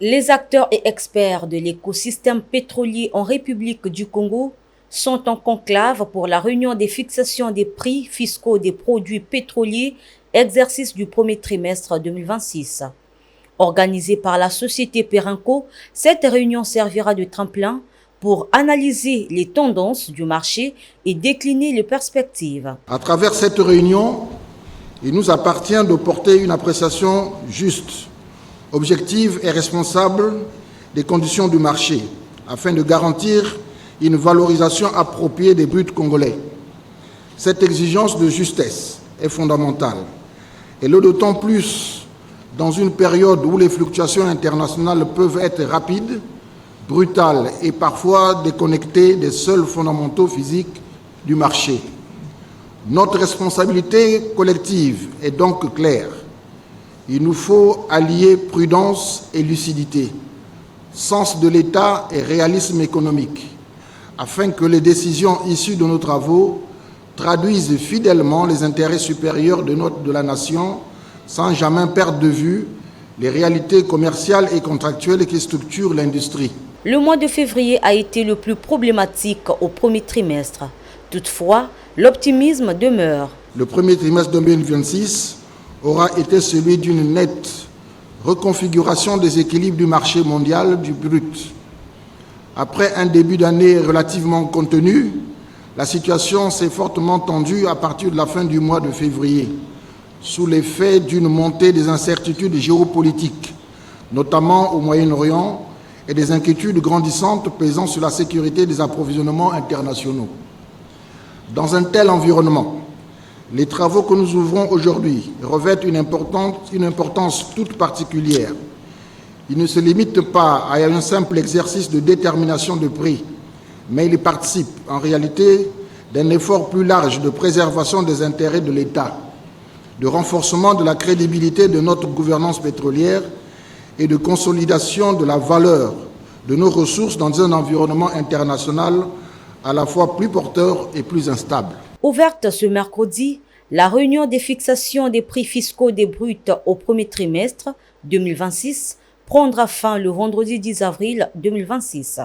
Les acteurs et experts de l'écosystème pétrolier en République du Congo sont en conclave pour la réunion des fixations des prix fiscaux des produits pétroliers, exercice du premier trimestre 2026. Organisée par la société Perenco, cette réunion servira de tremplin pour analyser les tendances du marché et décliner les perspectives. À travers cette réunion, il nous appartient de porter une appréciation juste, objective et responsable des conditions du marché, afin de garantir une valorisation appropriée des bruts congolais. Cette exigence de justesse est fondamentale, et d'autant plus dans une période où les fluctuations internationales peuvent être rapides, brutales et parfois déconnectées des seuls fondamentaux physiques du marché. Notre responsabilité collective est donc claire. Il nous faut allier prudence et lucidité, sens de l'État et réalisme économique, afin que les décisions issues de nos travaux traduisent fidèlement les intérêts supérieurs de la nation, sans jamais perdre de vue les réalités commerciales et contractuelles qui structurent l'industrie. Le mois de février a été le plus problématique au premier trimestre. Toutefois, l'optimisme demeure. Le premier trimestre 2026 aura été celui d'une nette reconfiguration des équilibres du marché mondial du brut. Après un début d'année relativement contenu, la situation s'est fortement tendue à partir de la fin du mois de février, sous l'effet d'une montée des incertitudes géopolitiques, notamment au Moyen-Orient, et des inquiétudes grandissantes pesant sur la sécurité des approvisionnements internationaux. Dans un tel environnement, les travaux que nous ouvrons aujourd'hui revêtent une importance toute particulière. Ils ne se limitent pas à un simple exercice de détermination de prix, mais ils participent en réalité d'un effort plus large de préservation des intérêts de l'État, de renforcement de la crédibilité de notre gouvernance pétrolière et de consolidation de la valeur de nos ressources dans un environnement international à la fois plus porteur et plus instable. Ouverte ce mercredi, la réunion des fixations des prix fiscaux des bruts au premier trimestre 2026 prendra fin le vendredi 10 avril 2026.